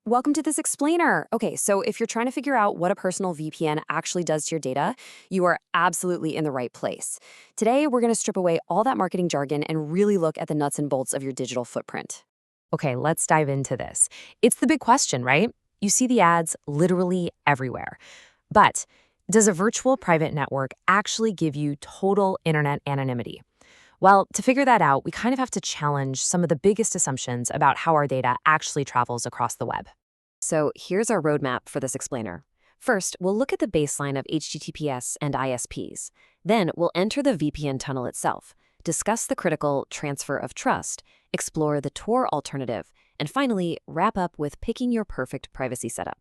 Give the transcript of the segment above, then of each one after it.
Welcome to this explainer. Okay, so if you're trying to figure out what a personal VPN actually does to your data, you are absolutely in the right place. Today, we're going to strip away all that marketing jargon and really look at the nuts and bolts of your digital footprint. Okay, let's dive into this. It's the big question, right? You see the ads literally everywhere. But does a virtual private network actually give you total internet anonymity? Well, to figure that out, we kind of have to challenge some of the biggest assumptions about how our data actually travels across the web. So here's our roadmap for this explainer. First, we'll look at the baseline of HTTPS and ISPs. Then we'll enter the VPN tunnel itself, discuss the critical transfer of trust, explore the Tor alternative, and finally, wrap up with picking your perfect privacy setup.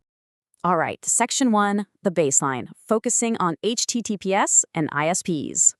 All right, Section 1, the baseline, focusing on HTTPS and ISPs.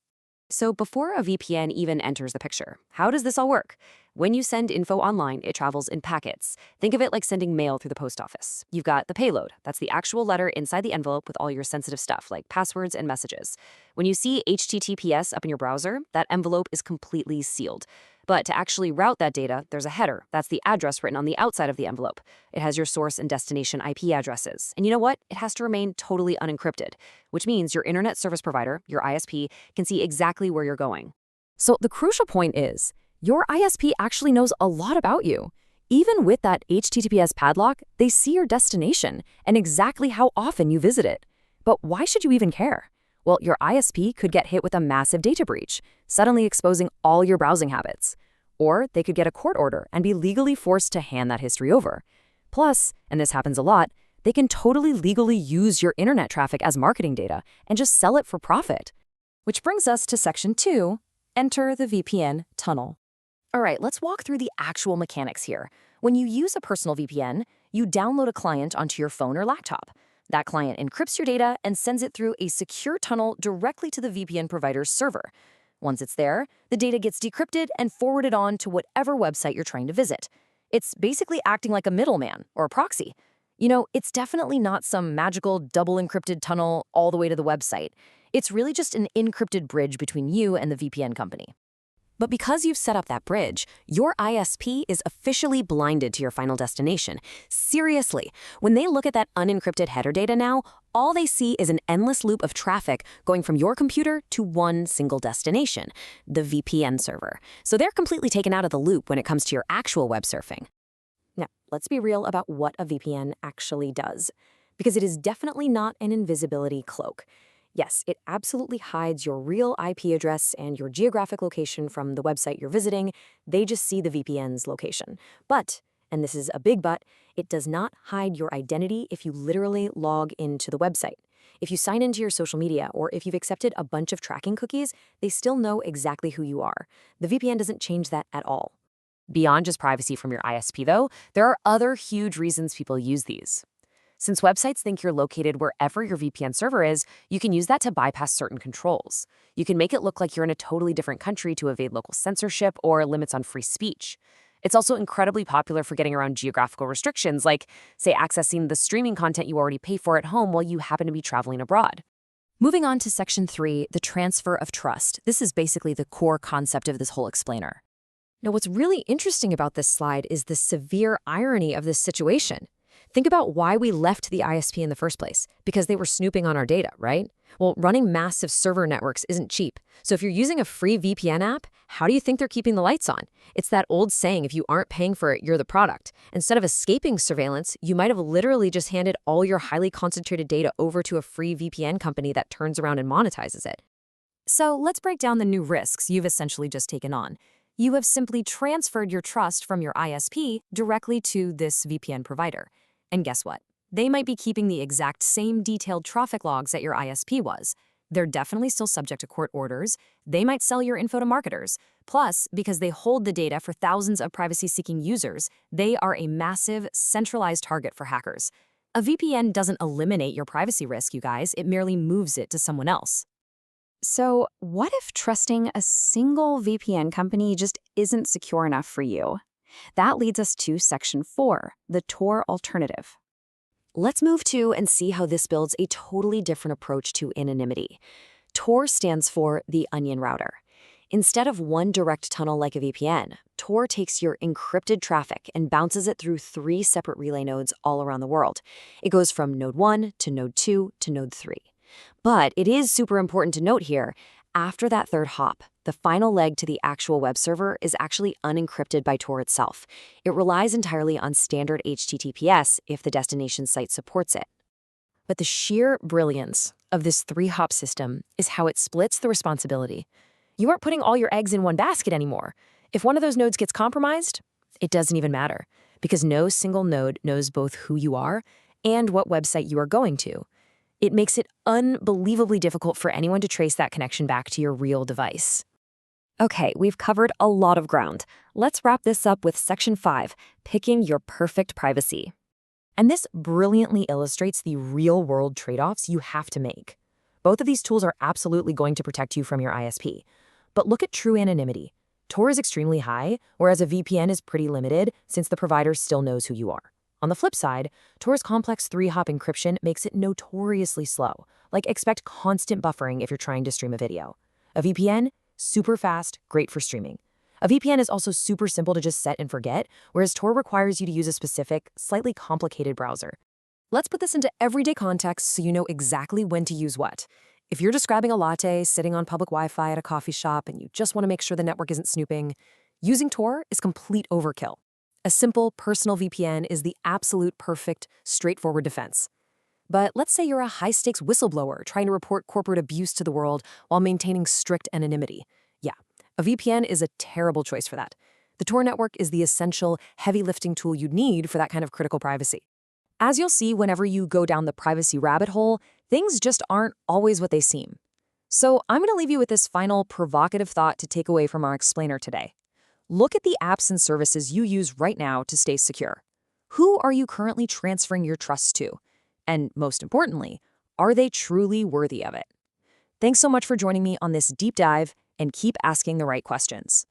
So before a VPN even enters the picture, how does this all work? When you send info online, it travels in packets. Think of it like sending mail through the post office. You've got the payload. That's the actual letter inside the envelope with all your sensitive stuff, like passwords and messages. When you see HTTPS up in your browser, that envelope is completely sealed. But to actually route that data, there's a header. That's the address written on the outside of the envelope. It has your source and destination IP addresses. And you know what? It has to remain totally unencrypted, which means your internet service provider, your ISP, can see exactly where you're going. So the crucial point is, your ISP actually knows a lot about you. Even with that HTTPS padlock, they see your destination and exactly how often you visit it. But why should you even care? Well, your ISP could get hit with a massive data breach, suddenly exposing all your browsing habits. Or they could get a court order and be legally forced to hand that history over. Plus, and this happens a lot, they can totally legally use your internet traffic as marketing data and just sell it for profit. Which brings us to Section 2, enter the VPN tunnel. All right, let's walk through the actual mechanics here. When you use a personal VPN, you download a client onto your phone or laptop. That client encrypts your data and sends it through a secure tunnel directly to the VPN provider's server. Once it's there, the data gets decrypted and forwarded on to whatever website you're trying to visit. It's basically acting like a middleman or a proxy. You know, it's definitely not some magical double encrypted tunnel all the way to the website. It's really just an encrypted bridge between you and the VPN company. But because you've set up that bridge, your ISP is officially blinded to your final destination. Seriously, when they look at that unencrypted header data now, all they see is an endless loop of traffic going from your computer to one single destination, the VPN server. So they're completely taken out of the loop when it comes to your actual web surfing. Now, let's be real about what a VPN actually does, because it is definitely not an invisibility cloak. Yes, it absolutely hides your real IP address and your geographic location from the website you're visiting. They just see the VPN's location. But, and this is a big but, it does not hide your identity if you literally log into the website. If you sign into your social media or if you've accepted a bunch of tracking cookies, they still know exactly who you are. The VPN doesn't change that at all. Beyond just privacy from your ISP, though, there are other huge reasons people use these. Since websites think you're located wherever your VPN server is, you can use that to bypass certain controls. You can make it look like you're in a totally different country to evade local censorship or limits on free speech. It's also incredibly popular for getting around geographical restrictions, like, say, accessing the streaming content you already pay for at home while you happen to be traveling abroad. Moving on to Section 3, the transfer of trust. This is basically the core concept of this whole explainer. Now, what's really interesting about this slide is the severe irony of this situation. Think about why we left the ISP in the first place, because they were snooping on our data, right? Well, running massive server networks isn't cheap. So if you're using a free VPN app, how do you think they're keeping the lights on? It's that old saying, if you aren't paying for it, you're the product. Instead of escaping surveillance, you might have literally just handed all your highly concentrated data over to a free VPN company that turns around and monetizes it. So let's break down the new risks you've essentially just taken on. You have simply transferred your trust from your ISP directly to this VPN provider. And guess what? They might be keeping the exact same detailed traffic logs that your ISP was. They're definitely still subject to court orders. They might sell your info to marketers. Plus, because they hold the data for thousands of privacy-seeking users, they are a massive, centralized target for hackers. A VPN doesn't eliminate your privacy risk, you guys. It merely moves it to someone else. So, what if trusting a single VPN company just isn't secure enough for you? That leads us to Section 4, the Tor alternative. Let's move to and see how this builds a totally different approach to anonymity. Tor stands for the onion router. Instead of one direct tunnel like a VPN, Tor takes your encrypted traffic and bounces it through 3 separate relay nodes all around the world. It goes from node 1 to node 2 to node 3. But it is super important to note here, after that third hop, the final leg to the actual web server is actually unencrypted by Tor itself. It relies entirely on standard HTTPS if the destination site supports it. But the sheer brilliance of this 3-hop system is how it splits the responsibility. You aren't putting all your eggs in one basket anymore. If one of those nodes gets compromised, it doesn't even matter, because no single node knows both who you are and what website you are going to. It makes it unbelievably difficult for anyone to trace that connection back to your real device. Okay, we've covered a lot of ground. Let's wrap this up with Section 5, picking your perfect privacy. And this brilliantly illustrates the real-world trade-offs you have to make. Both of these tools are absolutely going to protect you from your ISP. But look at true anonymity. Tor is extremely high, whereas a VPN is pretty limited since the provider still knows who you are. On the flip side, Tor's complex 3-hop encryption makes it notoriously slow. Like, expect constant buffering if you're trying to stream a video. A VPN, super fast, great for streaming. A VPN is also super simple to just set and forget, whereas Tor requires you to use a specific, slightly complicated browser. Let's put this into everyday context so you know exactly when to use what. If you're just grabbing a latte, sitting on public Wi-Fi at a coffee shop, and you just want to make sure the network isn't snooping, using Tor is complete overkill. A simple, personal VPN is the absolute perfect, straightforward defense. But let's say you're a high-stakes whistleblower trying to report corporate abuse to the world while maintaining strict anonymity. Yeah, a VPN is a terrible choice for that. The Tor network is the essential, heavy-lifting tool you'd need for that kind of critical privacy. As you'll see whenever you go down the privacy rabbit hole, things just aren't always what they seem. So I'm going to leave you with this final provocative thought to take away from our explainer today. Look at the apps and services you use right now to stay secure. Who are you currently transferring your trust to? And most importantly, are they truly worthy of it? Thanks so much for joining me on this deep dive, and keep asking the right questions.